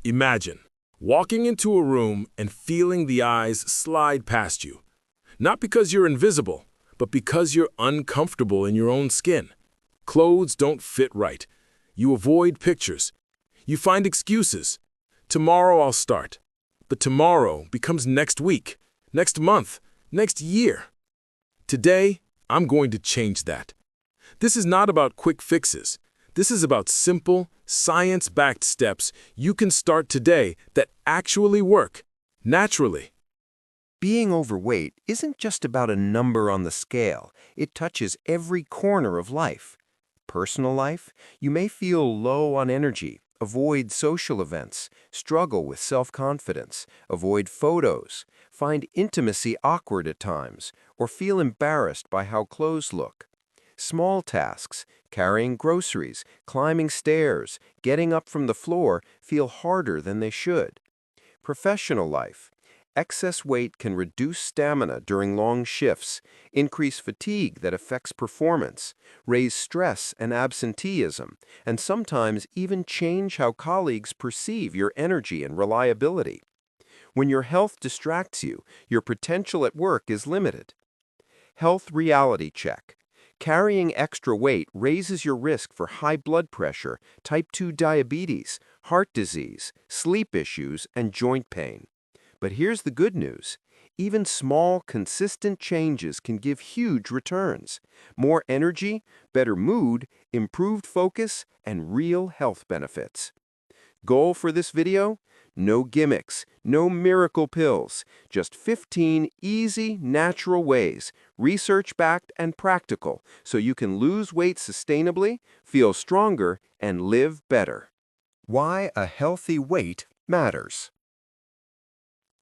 Imagine walking into a room and feeling the eyes slide past you. Not because you're invisible, but because you're uncomfortable in your own skin. Clothes don't fit right. You avoid pictures. You find excuses. Tomorrow I'll start. But tomorrow becomes next week, next month, next year. Today, I'm going to change that. This is not about quick fixes. This is about simple, science-backed steps you can start today that actually work, naturally. Being overweight isn't just about a number on the scale. It touches every corner of life. Personal life, you may feel low on energy, avoid social events, struggle with self-confidence, avoid photos, find intimacy awkward at times, or feel embarrassed by how clothes look. Small tasks, carrying groceries, climbing stairs, getting up from the floor, feel harder than they should. Professional life. Excess weight can reduce stamina during long shifts, increase fatigue that affects performance, raise stress and absenteeism, and sometimes even change how colleagues perceive your energy and reliability. When your health distracts you, your potential at work is limited. Health reality check. Carrying extra weight raises your risk for high blood pressure, type 2 diabetes, heart disease, sleep issues, and joint pain. But here's the good news. Even small, consistent changes can give huge returns. More energy, better mood, improved focus, and real health benefits. Goal for this video? No gimmicks, no miracle pills, just 15 easy, natural ways, research-backed and practical, so you can lose weight sustainably, feel stronger, and live better. Why a healthy weight matters.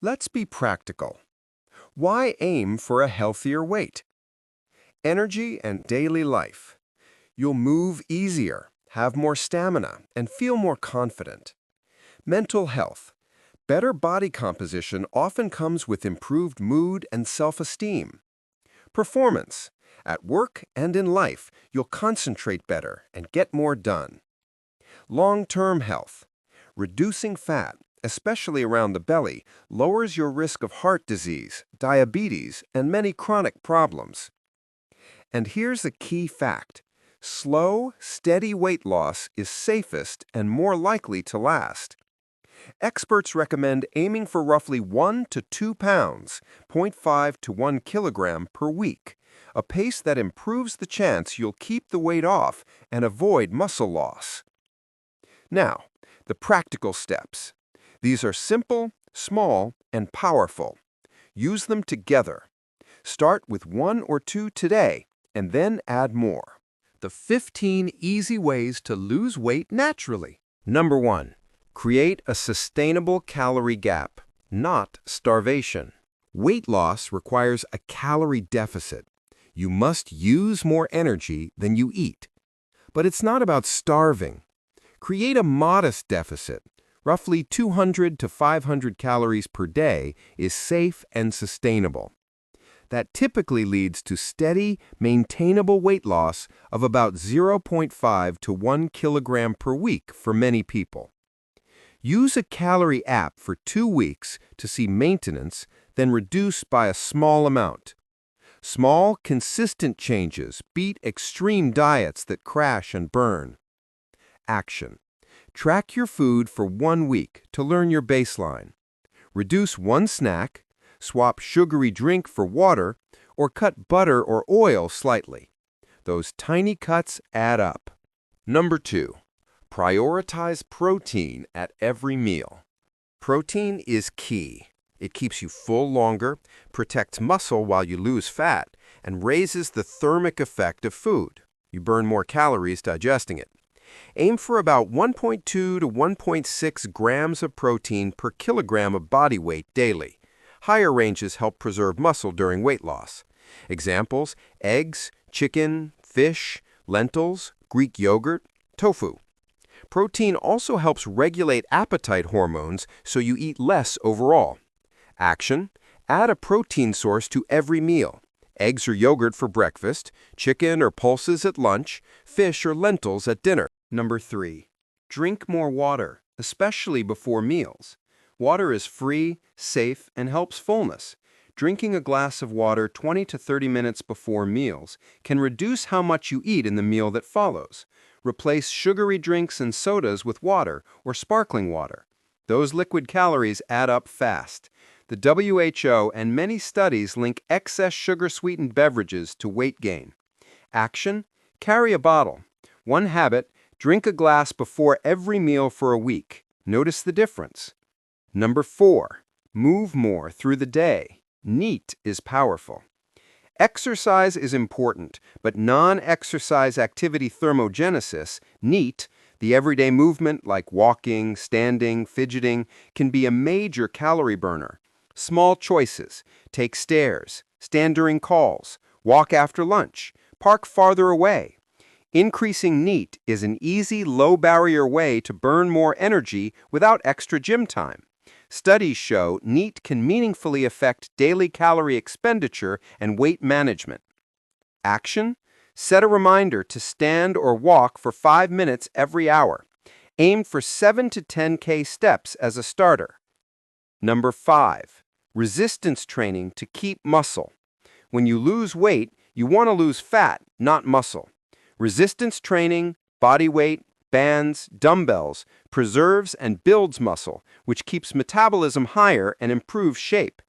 Let's be practical. Why aim for a healthier weight? Energy and daily life. You'll move easier, have more stamina, and feel more confident. Mental health. Better body composition often comes with improved mood and self-esteem. Performance. At work and in life, you'll concentrate better and get more done. Long-term health. Reducing fat, especially around the belly, lowers your risk of heart disease, diabetes, and many chronic problems. And here's a key fact. Slow, steady weight loss is safest and more likely to last. Experts recommend aiming for roughly 1 to 2 pounds, 0.5 to 1 kilogram per week, a pace that improves the chance you'll keep the weight off and avoid muscle loss. Now, the practical steps. These are simple, small, and powerful. Use them together. Start with 1 or 2 today, and then add more. The 15 easy ways to lose weight naturally. Number 1. Create a sustainable calorie gap, not starvation. Weight loss requires a calorie deficit. You must use more energy than you eat. But it's not about starving. Create a modest deficit. Roughly 200 to 500 calories per day is safe and sustainable. That typically leads to steady, maintainable weight loss of about 0.5 to 1 kilogram per week for many people. Use a calorie app for 2 weeks to see maintenance, then reduce by a small amount. Small, consistent changes beat extreme diets that crash and burn. Action. Track your food for 1 week to learn your baseline. Reduce one snack, swap sugary drink for water, or cut butter or oil slightly. Those tiny cuts add up. Number 2. Prioritize protein at every meal. Protein is key. It keeps you full longer, protects muscle while you lose fat, and raises the thermic effect of food. You burn more calories digesting it. Aim for about 1.2 to 1.6 grams of protein per kilogram of body weight daily. Higher ranges help preserve muscle during weight loss. Examples: eggs, chicken, fish, lentils, Greek yogurt, tofu. Protein also helps regulate appetite hormones so you eat less overall. Action: add a protein source to every meal. Eggs or yogurt for breakfast, chicken or pulses at lunch, fish or lentils at dinner. Number 3. Drink more water. especially before meals. Water is free, safe, and helps fullness. Drinking a glass of water 20 to 30 minutes before meals can reduce how much you eat in the meal that follows. Replace sugary drinks and sodas with water or sparkling water. Those liquid calories add up fast. The WHO and many studies link excess sugar-sweetened beverages to weight gain. Action: carry a bottle. One habit: drink a glass before every meal for a week. Notice the difference. Number 4. Move more through the day. NEAT is powerful. Exercise is important, but non-exercise activity thermogenesis, NEAT, the everyday movement like walking, standing, fidgeting, can be a major calorie burner. Small choices: take stairs, stand during calls, walk after lunch, park farther away. Increasing NEAT is an easy, low-barrier way to burn more energy without extra gym time. Studies show NEAT can meaningfully affect daily calorie expenditure and weight management. Action: set a reminder to stand or walk for 5 minutes every hour. Aim for 7 to 10K steps as a starter. Number 5. Resistance training to keep muscle. When you lose weight, you want to lose fat, not muscle. Resistance training, body weight, bands, dumbbells, preserves and builds muscle, which keeps metabolism higher and improves shape.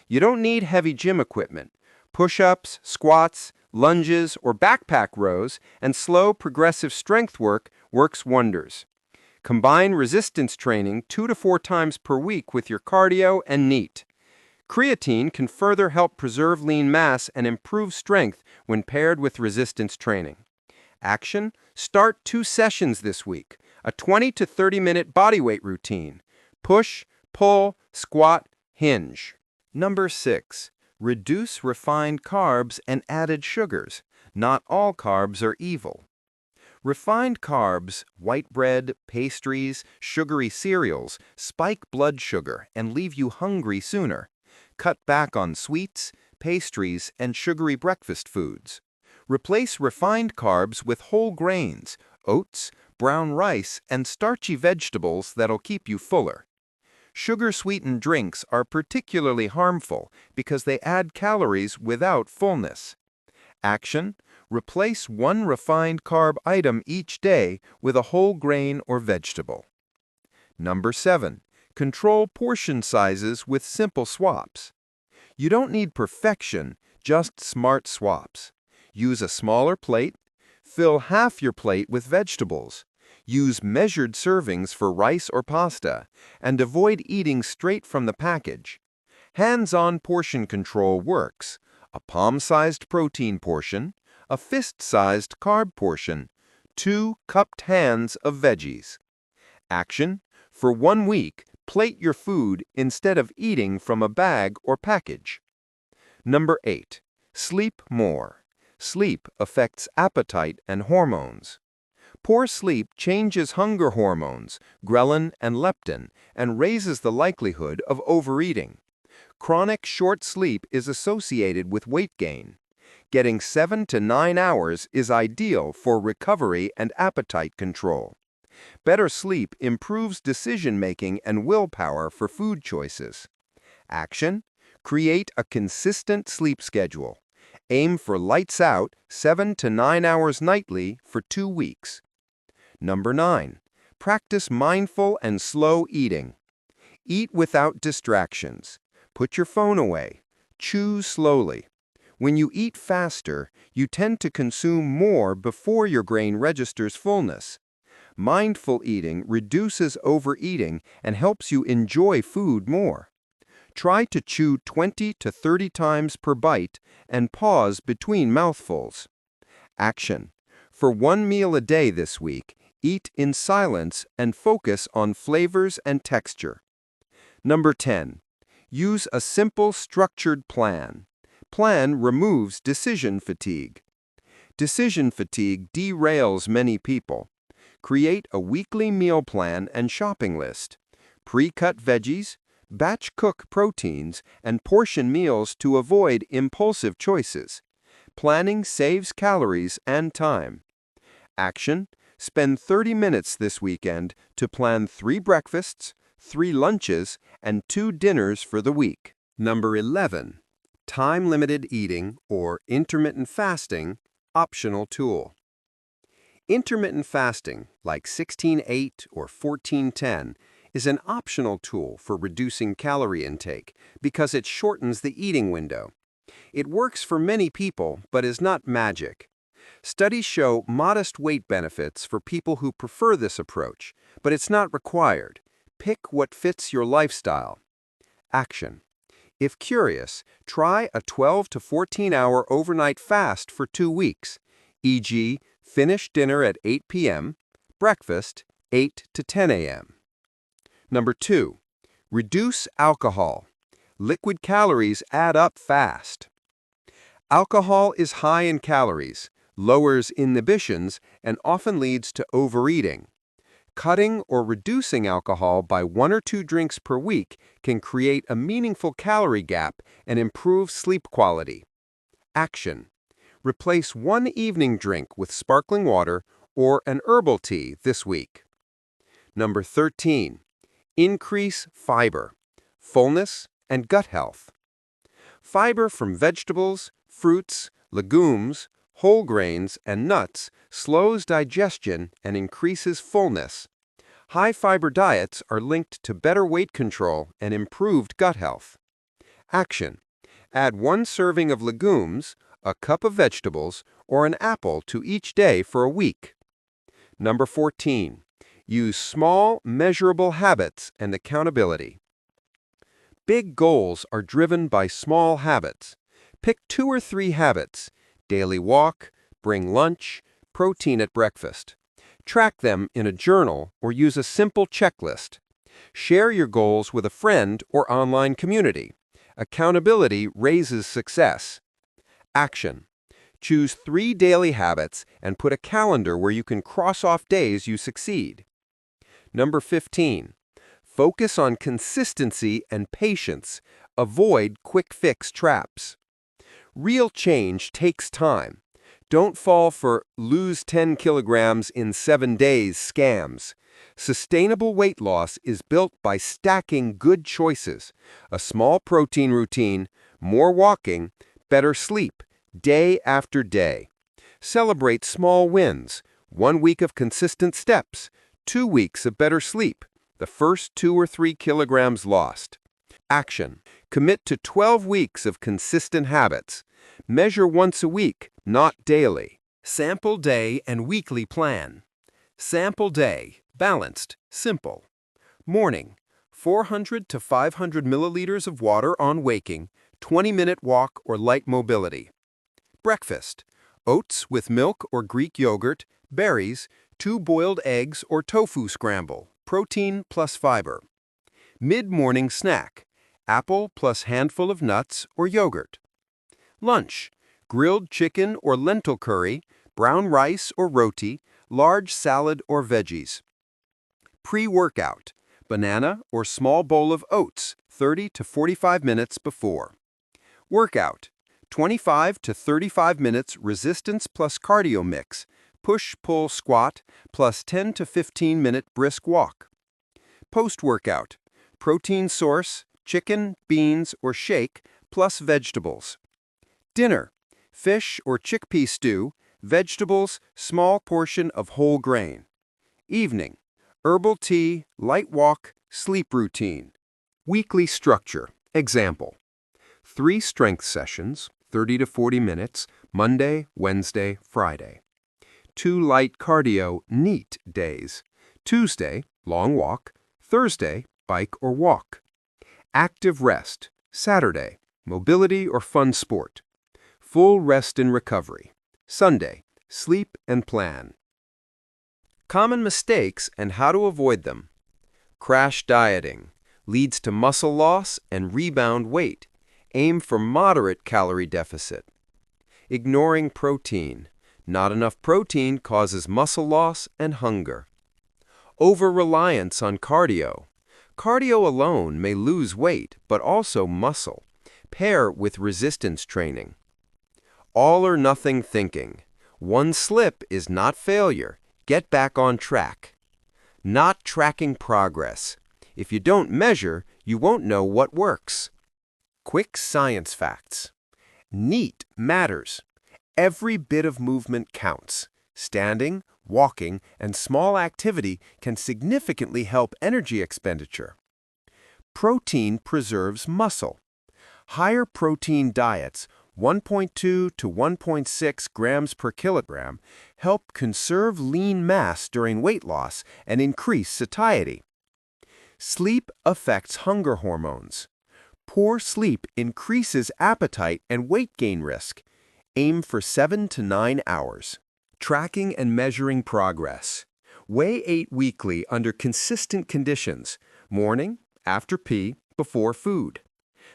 You don't need heavy gym equipment. Push-ups, squats, lunges, or backpack rows and slow progressive strength work works wonders. Combine resistance training 2 to 4 times per week with your cardio and NEAT. Creatine can further help preserve lean mass and improve strength when paired with resistance training. Action: start 2 sessions this week, a 20 to 30-minute bodyweight routine. Push, pull, squat, hinge. Number 6. Reduce refined carbs and added sugars. Not all carbs are evil. Refined carbs, white bread, pastries, sugary cereals, spike blood sugar and leave you hungry sooner. Cut back on sweets, pastries, and sugary breakfast foods. Replace refined carbs with whole grains, oats, brown rice, and starchy vegetables that'll keep you fuller. Sugar-sweetened drinks are particularly harmful because they add calories without fullness. Action: replace 1 refined carb item each day with a whole grain or vegetable. Number 7. Control portion sizes with simple swaps. You don't need perfection, just smart swaps. Use a smaller plate. Fill half your plate with vegetables. Use measured servings for rice or pasta, and avoid eating straight from the package. Hands-on portion control works. A palm-sized protein portion, a fist-sized carb portion, 2 cupped hands of veggies. Action: for 1 week, plate your food instead of eating from a bag or package. Number 8. Sleep more. Sleep affects appetite and hormones. Poor sleep changes hunger hormones, ghrelin and leptin, and raises the likelihood of overeating. Chronic short sleep is associated with weight gain. Getting 7 to 9 hours is ideal for recovery and appetite control. Better sleep improves decision-making and willpower for food choices. Action: create a consistent sleep schedule. Aim for lights out 7 to 9 hours nightly for 2 weeks. Number 9. Practice mindful and slow eating. Eat without distractions. Put your phone away. Chew slowly. When you eat faster, you tend to consume more before your brain registers fullness. Mindful eating reduces overeating and helps you enjoy food more. Try to chew 20 to 30 times per bite and pause between mouthfuls. Action: for 1 meal a day this week, eat in silence and focus on flavors and texture. Number 10. Use a simple, structured plan. Plan removes decision fatigue. Decision fatigue derails many people. Create a weekly meal plan and shopping list. Pre-cut veggies, batch cook proteins, and portion meals to avoid impulsive choices. Planning saves calories and time. Action: Spend 30 minutes this weekend to plan 3 breakfasts, 3 lunches, and 2 dinners for the week. Number 11. Time-limited eating or intermittent fasting, optional tool. Intermittent fasting, like 16-8 or 14-10, is an optional tool for reducing calorie intake because it shortens the eating window. It works for many people, but is not magic. Studies show modest weight benefits for people who prefer this approach, but it's not required. Pick what fits your lifestyle. Action. If curious, try a 12 to 14-hour overnight fast for 2 weeks, e.g., finish dinner at 8 p.m., breakfast 8 to 10 a.m. Number 2. Reduce alcohol. Liquid calories add up fast. Alcohol is high in calories, lowers inhibitions, and often leads to overeating. Cutting or reducing alcohol by 1 or 2 drinks per week can create a meaningful calorie gap and improve sleep quality. Action. Replace 1 evening drink with sparkling water or an herbal tea this week. Number 13. Increase fiber, fullness, and gut health. Fiber from vegetables, fruits, legumes, whole grains, and nuts slows digestion and increases fullness. High-fiber diets are linked to better weight control and improved gut health. Action. Add 1 serving of legumes, a cup of vegetables, or an apple to each day for a week. Number 14. Use small, measurable habits and accountability. Big goals are driven by small habits. Pick 2 or 3 habits: daily walk, bring lunch, protein at breakfast. Track them in a journal or use a simple checklist. Share your goals with a friend or online community. Accountability raises success. Action. Choose 3 daily habits and put a calendar where you can cross off days you succeed. Number 15. Focus on consistency and patience. Avoid quick-fix traps. Real change takes time. Don't fall for lose 10 kilograms in 7 days scams. Sustainable weight loss is built by stacking good choices: a small protein routine, more walking, better sleep, day after day. Celebrate small wins: 1 week of consistent steps, 2 weeks of better sleep, the first 2 or 3 kilograms lost. Action. Commit to 12 weeks of consistent habits. Measure once a week, not daily. Sample day and weekly plan. Sample day, balanced, simple. Morning, 400 to 500 milliliters of water on waking, 20-minute walk or light mobility. Breakfast, oats with milk or Greek yogurt, berries, 2 boiled eggs or tofu scramble, protein plus fiber. Mid-morning snack, apple plus handful of nuts or yogurt. Lunch, grilled chicken or lentil curry, brown rice or roti, large salad or veggies. Pre-workout, banana or small bowl of oats 30 to 45 minutes before. Workout, 25 to 35 minutes resistance plus cardio mix, push-pull squat plus 10 to 15-minute brisk walk. Post-workout, protein source, chicken, beans, or shake, plus vegetables. Dinner, fish or chickpea stew, vegetables, small portion of whole grain. Evening, herbal tea, light walk, sleep routine. Weekly structure. Example: 3 strength sessions, 30 to 40 minutes, Monday, Wednesday, Friday. 2 light cardio, neat days. Tuesday, long walk. Thursday, bike or walk. Active rest. Saturday, mobility or fun sport. Full rest and recovery. Sunday, sleep and plan. Common mistakes and how to avoid them. Crash dieting leads to muscle loss and rebound weight. Aim for moderate calorie deficit. Ignoring protein. Not enough protein causes muscle loss and hunger. Over-reliance on cardio. Cardio alone may lose weight, but also muscle. Pair with resistance training. All or nothing thinking. One slip is not failure, Get back on track. Not tracking progress. If you don't measure, you won't know what works. Quick science facts. NEAT matters. Every bit of movement counts. Standing, walking, and small activity can significantly help energy expenditure. Protein preserves muscle. Higher protein diets, 1.2 to 1.6 grams per kilogram, help conserve lean mass during weight loss and increase satiety. Sleep affects hunger hormones. Poor sleep increases appetite and weight gain risk. Aim for 7 to 9 hours. Tracking and measuring progress. Weigh 8 weekly under consistent conditions: morning, after pee, before food.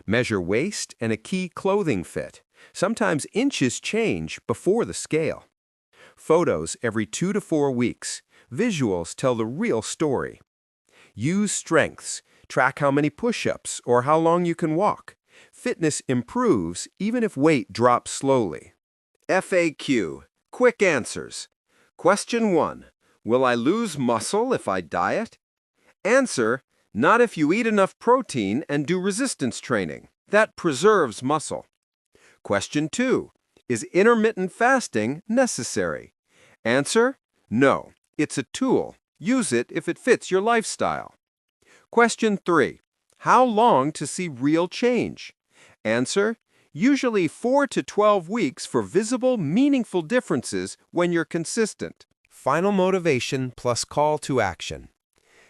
Measure waist and a key clothing fit. Sometimes inches change before the scale. Photos every 2 to 4 weeks. Visuals tell the real story. Use strengths. Track how many push-ups or how long you can walk. Fitness improves even if weight drops slowly. FAQ. Quick answers. Question 1. Will I lose muscle if I diet? Answer: not if you eat enough protein and do resistance training. That preserves muscle. Question 2. Is intermittent fasting necessary? Answer: no. It's a tool. Use it if it fits your lifestyle. Question 3. How long to see real change? Answer: usually 4 to 12 weeks for visible, meaningful differences when you're consistent. Final motivation plus call to action.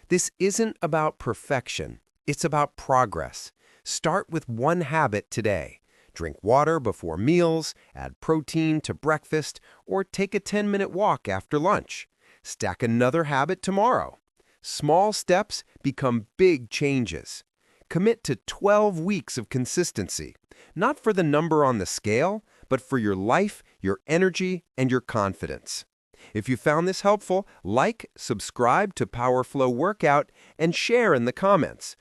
This isn't about perfection. It's about progress. Start with one habit today. Drink water before meals, add protein to breakfast, or take a 10-minute walk after lunch. Stack another habit tomorrow. Small steps become big changes. Commit to 12 weeks of consistency, not for the number on the scale, but for your life, your energy, and your confidence. If you found this helpful, like, subscribe to PowerFlow Workout, and share in the comments.